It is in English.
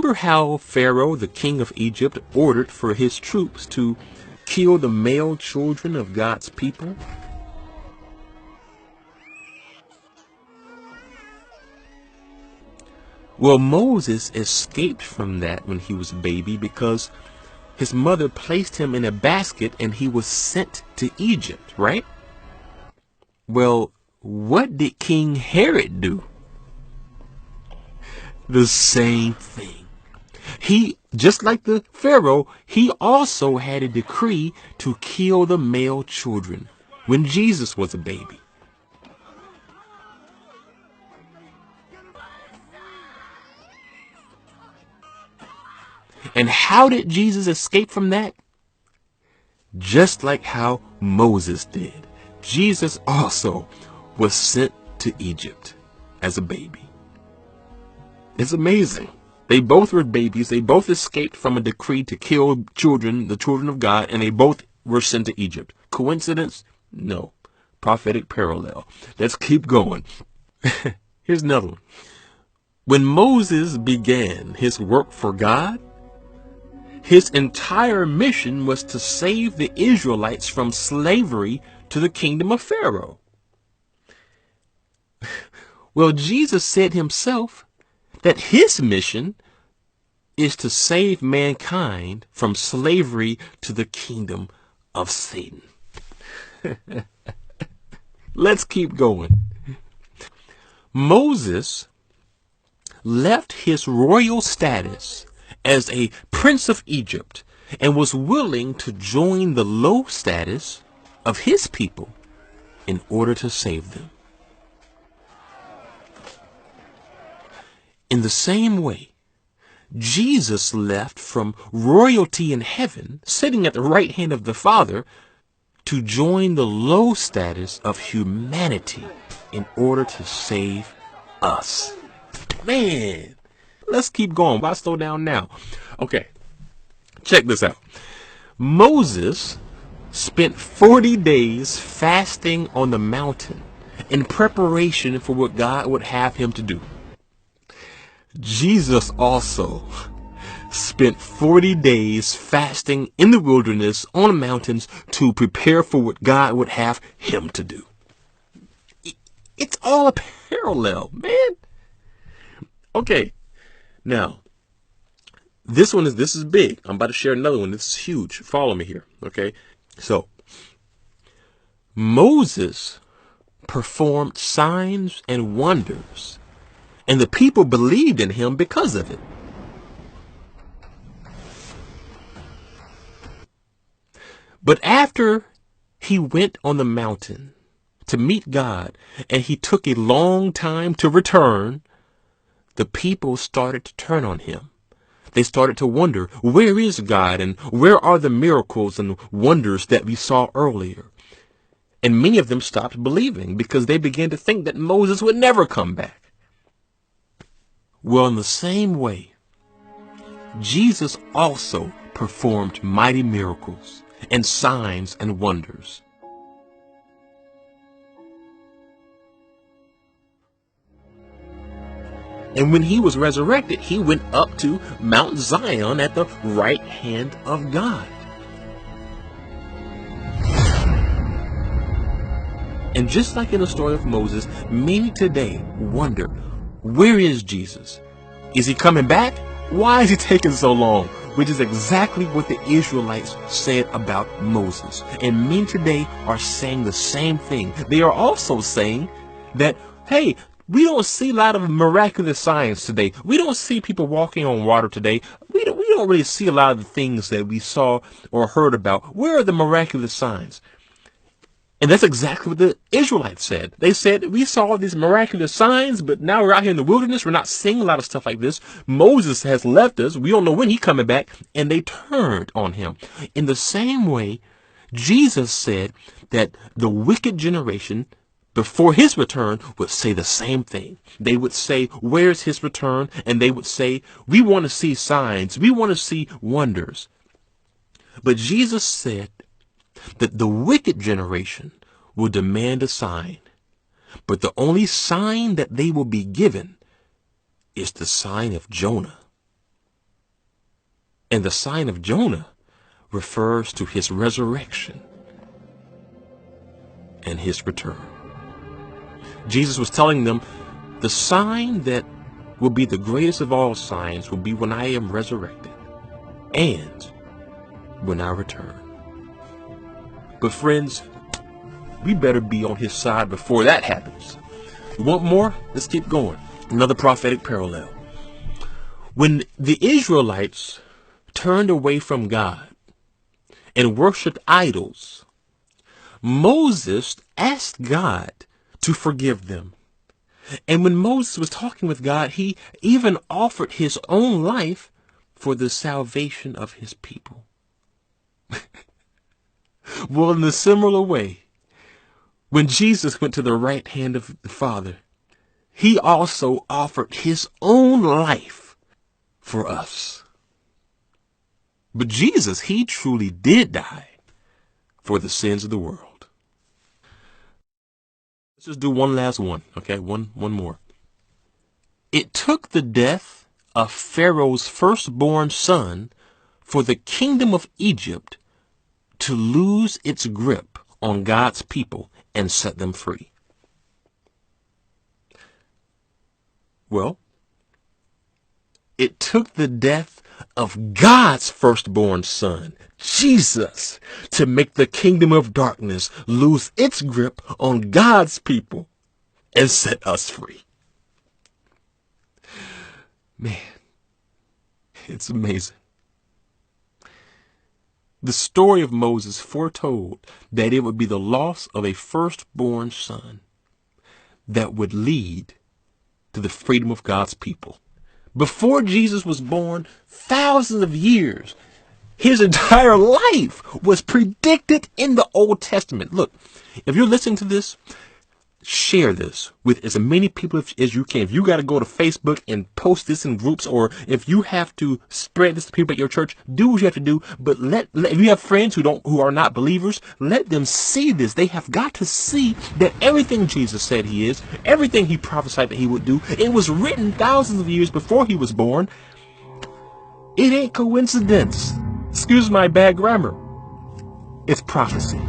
remember how Pharaoh, the king of Egypt, ordered for his troops to kill the male children of God's people? Well, Moses escaped from that when he was a baby because his mother placed him in a basket and he was sent to Egypt, right? Well, what did King Herod do? The same thing. He, just like the Pharaoh, he also had a decree to kill the male children when Jesus was a baby. And how did Jesus escape from that? Just like how Moses did. Jesus also was sent to Egypt as a baby. It's amazing. They both were babies. They both escaped from a decree to kill children, the children of God, and they both were sent to Egypt. Coincidence? No. Prophetic parallel. Let's keep going. Here's another one. When Moses began his work for God, his entire mission was to save the Israelites from slavery to the kingdom of Pharaoh. Well, Jesus said himself that his mission is to save mankind from slavery to the kingdom of Satan. Let's keep going. Moses left his royal status as a prince of Egypt and was willing to join the low status of his people in order to save them. In the same way, Jesus left from royalty in heaven, sitting at the right hand of the Father, to join the low status of humanity in order to save us. Man, let's keep going. Why slow down now? Okay, check this out. Moses spent 40 days fasting on the mountain in preparation for what God would have him to do. Jesus also spent 40 days fasting in the wilderness on the mountains to prepare for what God would have him to do. It's all a parallel, man. Okay, now, this is big. I'm about to share another one. This is huge. Follow me here, okay? So, Moses performed signs and wonders, and the people believed in him because of it. But after he went on the mountain to meet God, and he took a long time to return, the people started to turn on him. They started to wonder, where is God and where are the miracles and wonders that we saw earlier? And many of them stopped believing because they began to think that Moses would never come back. Well, in the same way, Jesus also performed mighty miracles and signs and wonders. And when he was resurrected, he went up to Mount Zion at the right hand of God. And just like in the story of Moses, many today wonder, where is Jesus? Is he coming back? Why is he taking so long? Which is exactly what the Israelites said about Moses. And many today are saying the same thing. They are also saying that, hey, we don't see a lot of miraculous signs today. We don't see people walking on water today. We don't really see a lot of the things that we saw or heard about. Where are the miraculous signs? And that's exactly what the Israelites said. They said, we saw these miraculous signs, but now we're out here in the wilderness. We're not seeing a lot of stuff like this. Moses has left us. We don't know when he's coming back. And they turned on him. In the same way, Jesus said that the wicked generation before his return would say the same thing. They would say, where's his return? And they would say, we want to see signs. We want to see wonders. But Jesus said that the wicked generation will demand a sign. But the only sign that they will be given is the sign of Jonah. And the sign of Jonah refers to his resurrection and his return. Jesus was telling them the sign that will be the greatest of all signs will be when I am resurrected and when I return. But friends, we better be on his side before that happens. You want more? Let's keep going. Another prophetic parallel. When the Israelites turned away from God and worshiped idols, Moses asked God to forgive them. And when Moses was talking with God, he even offered his own life for the salvation of his people. Well, in a similar way, when Jesus went to the right hand of the Father, he also offered his own life for us. But Jesus, he truly did die for the sins of the world. Let's just do one last one, okay? One more. It took the death of Pharaoh's firstborn son for the kingdom of Egypt to lose its grip on God's people and set them free. Well, it took the death of God's firstborn son, Jesus, to make the kingdom of darkness lose its grip on God's people and set us free. Man, it's amazing. The story of Moses foretold that it would be the loss of a firstborn son that would lead to the freedom of God's people. Before Jesus was born, thousands of years, his entire life was predicted in the Old Testament. Look, if you're listening to this, share this with as many people as you can. If you got to go to Facebook and post this in groups, or if you have to spread this to people at your church, do what you have to do. But if you have friends who are not believers, let them see this. They have got to see that everything Jesus said he is, everything he prophesied that he would do, it was written thousands of years before he was born. It ain't coincidence. Excuse my bad grammar. It's prophecy.